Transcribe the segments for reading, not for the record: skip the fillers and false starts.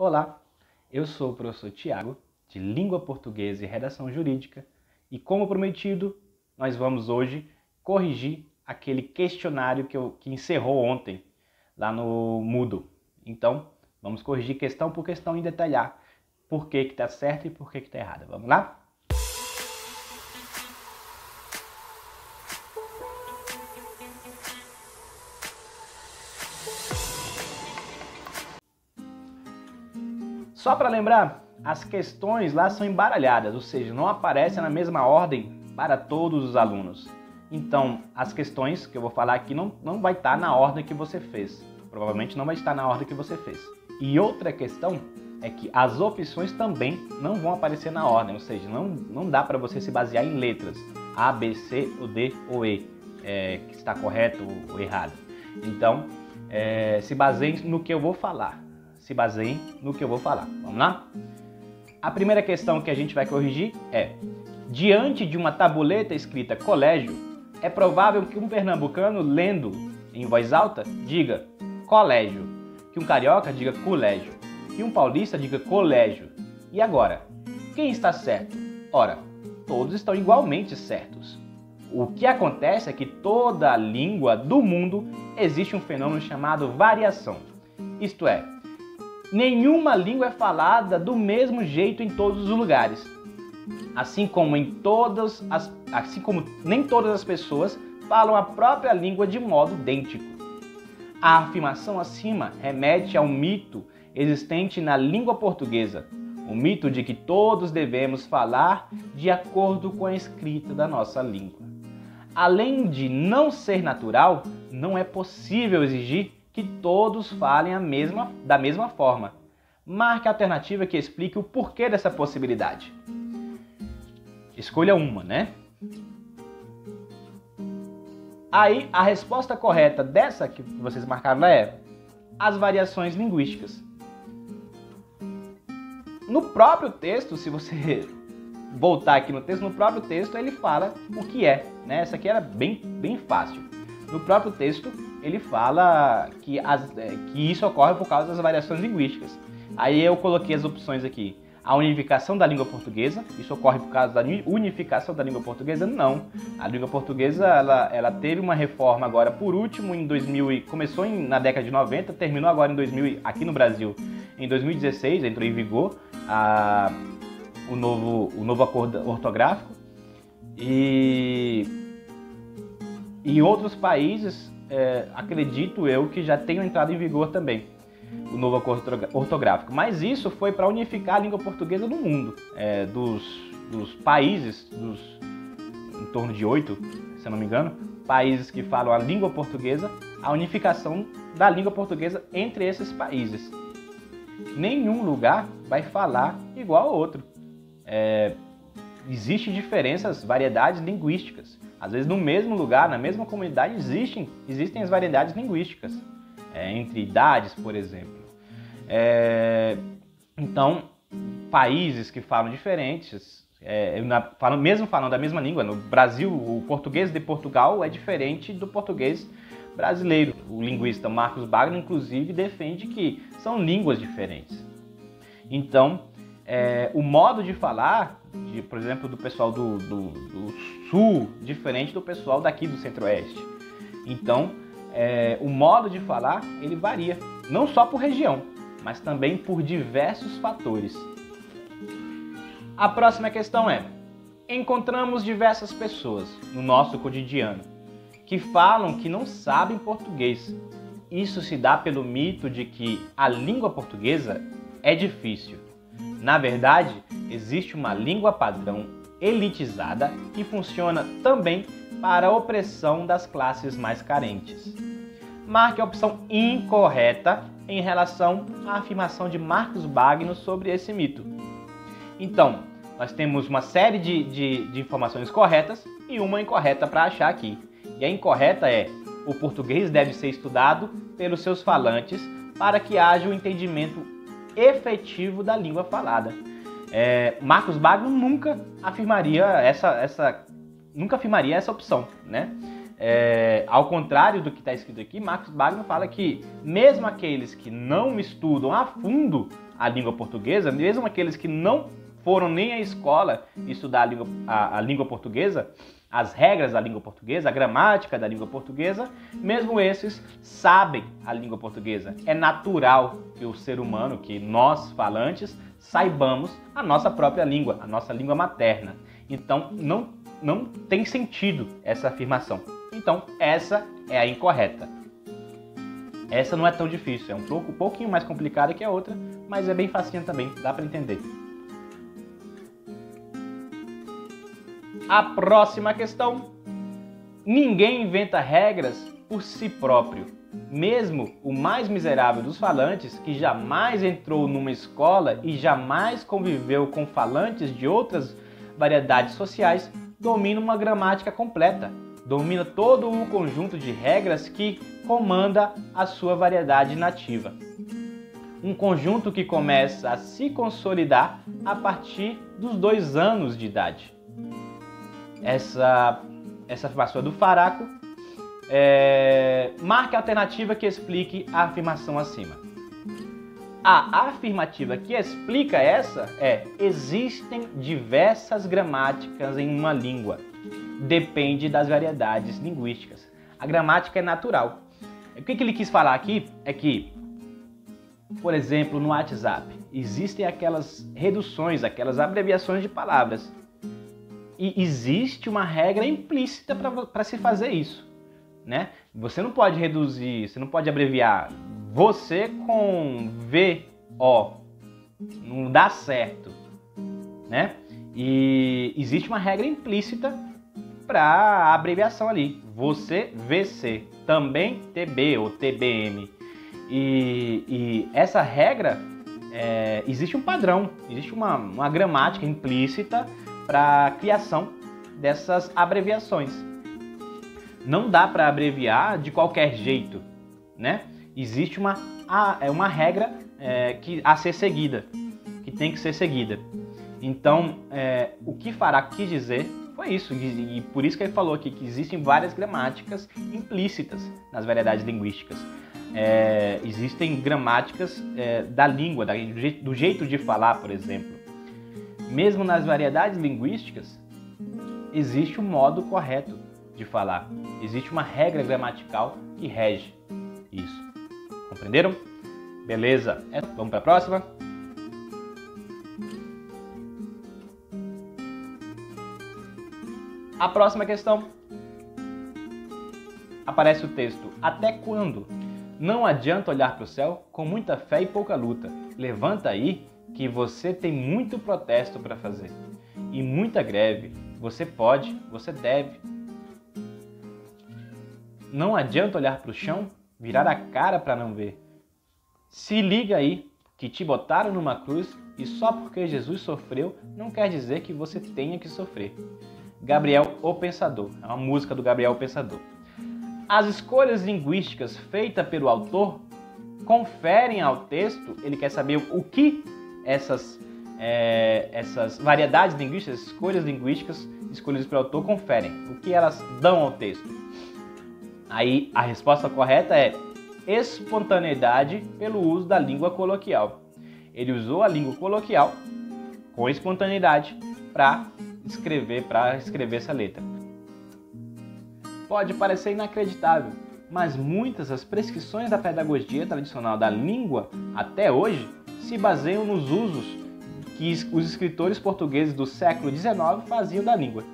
Olá, eu sou o professor Tiago, de Língua Portuguesa e Redação Jurídica, e como prometido, nós vamos hoje corrigir aquele questionário que encerrou ontem lá no Moodle. Então, vamos corrigir questão por questão e detalhar por que está certo e por que está errado. Vamos lá? Só para lembrar, as questões lá são embaralhadas, ou seja, não aparecem na mesma ordem para todos os alunos. Então, as questões que eu vou falar aqui não vai estar na ordem que você fez. Provavelmente não vai estar na ordem que você fez. E outra questão é que as opções também não vão aparecer na ordem, ou seja, não dá para você se basear em letras A, B, C, ou D ou E, que está correto ou errado. Então, se baseiem no que eu vou falar. Vamos lá? A primeira questão que a gente vai corrigir é: diante de uma tabuleta escrita colégio, é provável que um pernambucano, lendo em voz alta, diga colégio, que um carioca diga colégio, que um paulista diga colégio. E agora, quem está certo? Ora, todos estão igualmente certos. O que acontece é que toda a língua do mundo existe um fenômeno chamado variação. Isto é, nenhuma língua é falada do mesmo jeito em todos os lugares. Assim como nem todas as pessoas falam a própria língua de modo idêntico. A afirmação acima remete a um mito existente na língua portuguesa, o mito de que todos devemos falar de acordo com a escrita da nossa língua. Além de não ser natural, não é possível exigir que todos falem da mesma forma. Marque a alternativa que explique o porquê dessa possibilidade. Escolha uma, né? Aí, a resposta correta dessa que vocês marcaram é as variações linguísticas. No próprio texto, se você voltar aqui no texto, no próprio texto ele fala o que é, né? Essa aqui era bem fácil. No próprio texto, ele fala que isso ocorre por causa das variações linguísticas. Aí eu coloquei as opções aqui. A unificação da língua portuguesa, isso ocorre por causa da unificação da língua portuguesa? Não. A língua portuguesa ela teve uma reforma agora, por último, em 2000, começou na década de 90, terminou agora em 2000, aqui no Brasil, em 2016, entrou em vigor o novo acordo ortográfico. E outros países, acredito eu, que já tenham entrado em vigor também o novo acordo ortográfico. Mas isso foi para unificar a língua portuguesa no mundo. Dos países, em torno de 8, se eu não me engano, países que falam a língua portuguesa, a unificação da língua portuguesa entre esses países. Nenhum lugar vai falar igual ao outro. Existem diferenças, variedades linguísticas. Às vezes no mesmo lugar, na mesma comunidade, existem as variedades linguísticas, entre idades, por exemplo. Então, países que falam diferentes, mesmo falando da mesma língua, no Brasil, o português de Portugal é diferente do português brasileiro. O linguista Marcos Wagner, inclusive, defende que são línguas diferentes. Então, o modo de falar, por exemplo, do pessoal do sul, diferente do pessoal daqui do centro-oeste. Então, o modo de falar, ele varia, não só por região, mas também por diversos fatores. A próxima questão é: encontramos diversas pessoas no nosso cotidiano que falam que não sabem português. Isso se dá pelo mito de que a língua portuguesa é difícil. Na verdade, existe uma língua padrão elitizada que funciona também para a opressão das classes mais carentes. Marque a opção incorreta em relação à afirmação de Marcos Wagner sobre esse mito. Então, nós temos uma série de informações corretas e uma incorreta para achar aqui. E a incorreta é: o português deve ser estudado pelos seus falantes para que haja um entendimento efetivo da língua falada. Marcos Wagner nunca afirmaria essa opção, né? Ao contrário do que está escrito aqui, Marcos Wagner fala que mesmo aqueles que não estudam a fundo a língua portuguesa, mesmo aqueles que não foram nem à escola estudar a língua portuguesa, as regras da língua portuguesa, a gramática da língua portuguesa, mesmo esses sabem a língua portuguesa. É natural que o ser humano, que nós falantes, saibamos a nossa própria língua, a nossa língua materna. Então, não tem sentido essa afirmação. Então, essa é a incorreta. Essa não é tão difícil, é um pouquinho mais complicada que a outra, mas é bem facinha também, dá para entender. A próxima questão. Ninguém inventa regras por si próprio. Mesmo o mais miserável dos falantes, que jamais entrou numa escola e jamais conviveu com falantes de outras variedades sociais, domina uma gramática completa. Domina todo o conjunto de regras que comanda a sua variedade nativa. Um conjunto que começa a se consolidar a partir dos 2 anos de idade. Essa afirmação é do Faraco. Marque a alternativa que explique a afirmação acima. A afirmativa que explica essa é: existem diversas gramáticas em uma língua. Depende das variedades linguísticas. A gramática é natural. O que ele quis falar aqui é que, por exemplo, no WhatsApp, existem aquelas reduções, aquelas abreviações de palavras. E existe uma regra implícita para se fazer isso, né? Você não pode reduzir, você não pode abreviar você com VO. Não dá certo, né? E existe uma regra implícita para a abreviação ali. Você, VC, também TB ou TBM. E essa regra, existe um padrão, existe uma gramática implícita para a criação dessas abreviações. Não dá para abreviar de qualquer jeito, né? Existe uma regra a ser seguida, que tem que ser seguida. Então, o que Faraco quis dizer foi isso, e por isso que ele falou aqui que existem várias gramáticas implícitas nas variedades linguísticas. Existem gramáticas da língua, do jeito de falar, por exemplo. Mesmo nas variedades linguísticas, existe um modo correto de falar. Existe uma regra gramatical que rege isso. Compreenderam? Beleza. Vamos para a próxima? A próxima questão. Aparece o texto: até quando? Não adianta olhar para o céu com muita fé e pouca luta. Levanta aí que você tem muito protesto para fazer e muita greve. Você pode, você deve. Não adianta olhar para o chão, virar a cara para não ver. Se liga aí que te botaram numa cruz e só porque Jesus sofreu não quer dizer que você tenha que sofrer. Gabriel o Pensador, é uma música do Gabriel o Pensador. As escolhas linguísticas feitas pelo autor conferem ao texto, ele quer saber o que essas variedades linguísticas, escolhas linguísticas escolhidas pelo autor conferem, o que elas dão ao texto. Aí a resposta correta é espontaneidade pelo uso da língua coloquial. Ele usou a língua coloquial com espontaneidade para escrever essa letra. Pode parecer inacreditável, mas muitas das prescrições da pedagogia tradicional da língua até hoje se baseiam nos usos que os escritores portugueses do século XIX faziam da língua.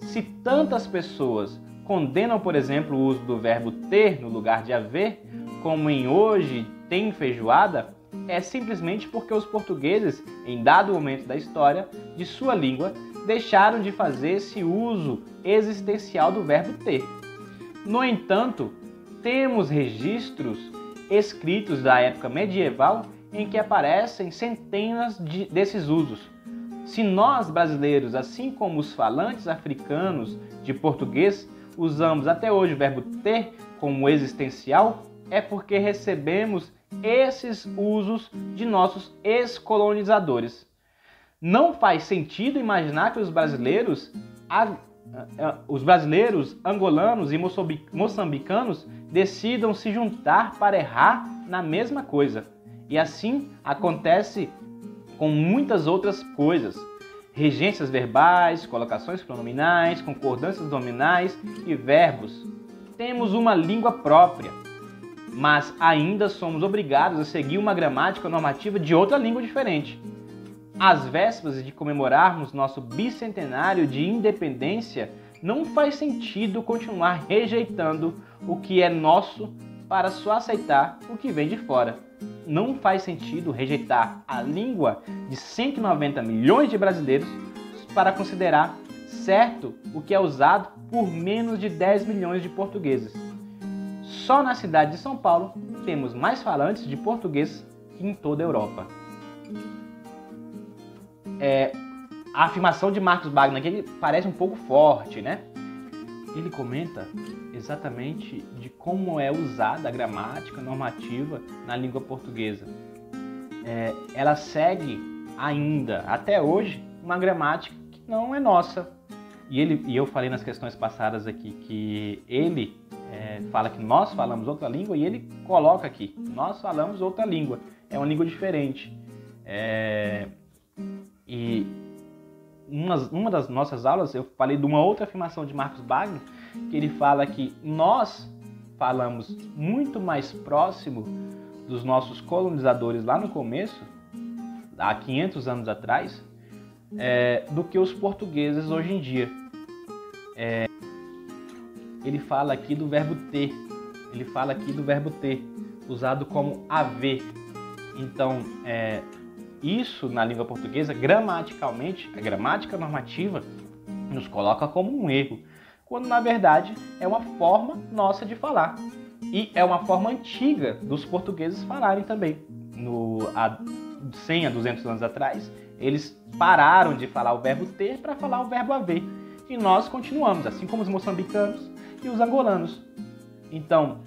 Se tantas pessoas condenam, por exemplo, o uso do verbo ter no lugar de haver, como em hoje tem feijoada, é simplesmente porque os portugueses, em dado momento da história de sua língua, deixaram de fazer esse uso existencial do verbo ter. No entanto, temos registros escritos da época medieval em que aparecem centenas desses usos. Se nós, brasileiros, assim como os falantes africanos de português, usamos até hoje o verbo ter como existencial, é porque recebemos esses usos de nossos ex-colonizadores. Não faz sentido imaginar que os brasileiros os brasileiros, angolanos e moçambicanos decidam se juntar para errar na mesma coisa. E assim acontece com muitas outras coisas. Regências verbais, colocações pronominais, concordâncias nominais e verbos. Temos uma língua própria, mas ainda somos obrigados a seguir uma gramática normativa de outra língua diferente. Às vésperas de comemorarmos nosso bicentenário de independência, não faz sentido continuar rejeitando o que é nosso para só aceitar o que vem de fora. Não faz sentido rejeitar a língua de 190 milhões de brasileiros para considerar certo o que é usado por menos de 10 milhões de portugueses. Só na cidade de São Paulo temos mais falantes de português que em toda a Europa. A afirmação de Marcos Wagner aqui ele parece um pouco forte, né? Ele comenta exatamente de como é usada a gramática normativa na língua portuguesa. Ela segue ainda, até hoje, uma gramática que não é nossa. E eu falei nas questões passadas aqui que ele fala que nós falamos outra língua e ele coloca aqui, nós falamos outra língua, é uma língua diferente. E uma das nossas aulas eu falei de uma outra afirmação de Marcos Wagner, que ele fala que nós falamos muito mais próximo dos nossos colonizadores lá no começo, há 500 anos atrás, do que os portugueses hoje em dia. Ele fala aqui do verbo ter, usado como haver. Então, isso na língua portuguesa, gramaticalmente, a gramática normativa nos coloca como um erro, quando na verdade é uma forma nossa de falar. E é uma forma antiga dos portugueses falarem também. Há 100 a 200 anos atrás, eles pararam de falar o verbo ter para falar o verbo haver. E nós continuamos, assim como os moçambicanos e os angolanos. Então,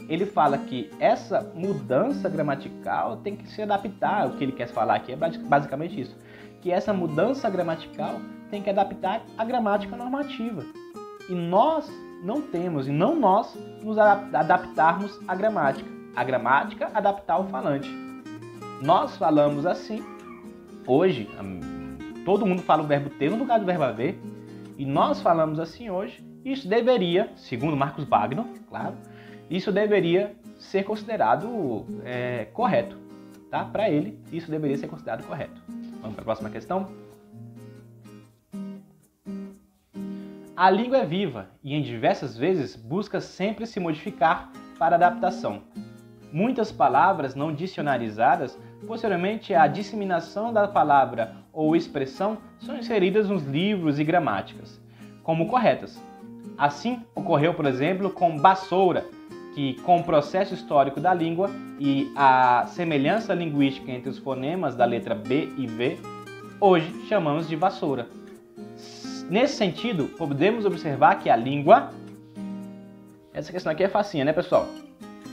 ele fala que essa mudança gramatical tem que se adaptar. O que ele quer falar aqui é basicamente isso. Que essa mudança gramatical tem que adaptar a gramática normativa. E nós não temos, e não nós nos adaptarmos à gramática. A gramática adaptar o falante. Nós falamos assim. Hoje, todo mundo fala o verbo ter no lugar do verbo haver. E nós falamos assim hoje. Isso deveria, segundo Marcos Wagner, claro, isso deveria ser considerado correto. Tá? Para ele, isso deveria ser considerado correto. Vamos para a próxima questão. A língua é viva e em diversas vezes busca sempre se modificar para adaptação. Muitas palavras não dicionarizadas, posteriormente à disseminação da palavra ou expressão, são inseridas nos livros e gramáticas como corretas. Assim, ocorreu, por exemplo, com vassoura, que com o processo histórico da língua e a semelhança linguística entre os fonemas da letra B e V, hoje chamamos de vassoura. Nesse sentido, podemos observar que a língua... Essa questão aqui é facinha, né, pessoal?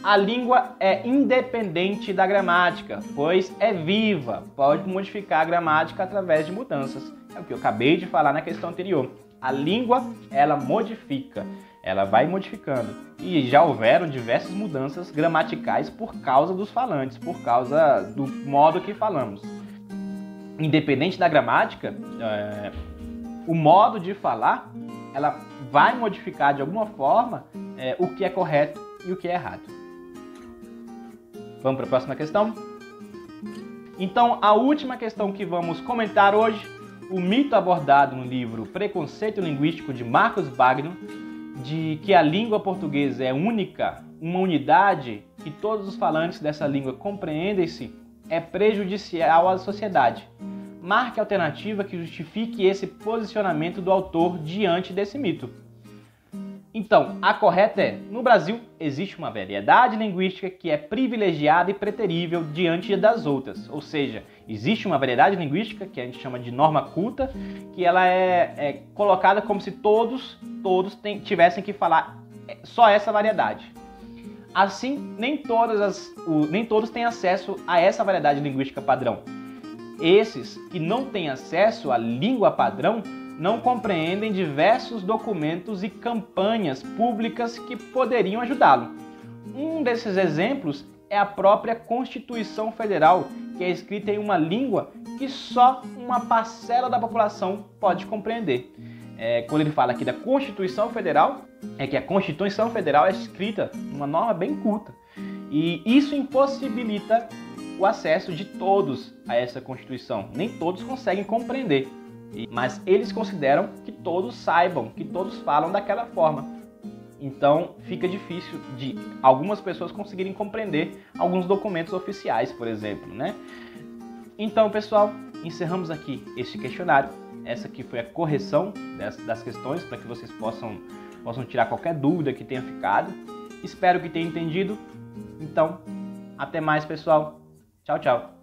A língua é independente da gramática, pois é viva, pode modificar a gramática através de mudanças. É o que eu acabei de falar na questão anterior. A língua, ela modifica, ela vai modificando. E já houveram diversas mudanças gramaticais por causa dos falantes, por causa do modo que falamos. Independente da gramática, o modo de falar, ela vai modificar de alguma forma o que é correto e o que é errado. Vamos para a próxima questão? Então, a última questão que vamos comentar hoje, o mito abordado no livro Preconceito Linguístico de Marcos Wagner, de que a língua portuguesa é única, uma unidade, que todos os falantes dessa língua compreendem-se, é prejudicial à sociedade. Marque a alternativa que justifique esse posicionamento do autor diante desse mito. Então, a correta é: no Brasil existe uma variedade linguística que é privilegiada e preterível diante das outras. Ou seja, existe uma variedade linguística que a gente chama de norma culta, que ela é colocada como se todos tivessem que falar só essa variedade. Assim, nem todos têm acesso a essa variedade linguística padrão. Esses que não têm acesso à língua padrão não compreendem diversos documentos e campanhas públicas que poderiam ajudá-lo. Um desses exemplos é a própria Constituição Federal, que é escrita em uma língua que só uma parcela da população pode compreender. Quando ele fala aqui da Constituição Federal, é que a Constituição Federal é escrita numa norma bem culta. E isso impossibilita o acesso de todos a essa Constituição. Nem todos conseguem compreender, mas eles consideram que todos saibam, que todos falam daquela forma. Então fica difícil de algumas pessoas conseguirem compreender alguns documentos oficiais, por exemplo, né? Então, pessoal, encerramos aqui este questionário. Essa aqui foi a correção das questões para que vocês possam tirar qualquer dúvida que tenha ficado. Espero que tenham entendido. Então, até mais, pessoal. Tchau, tchau.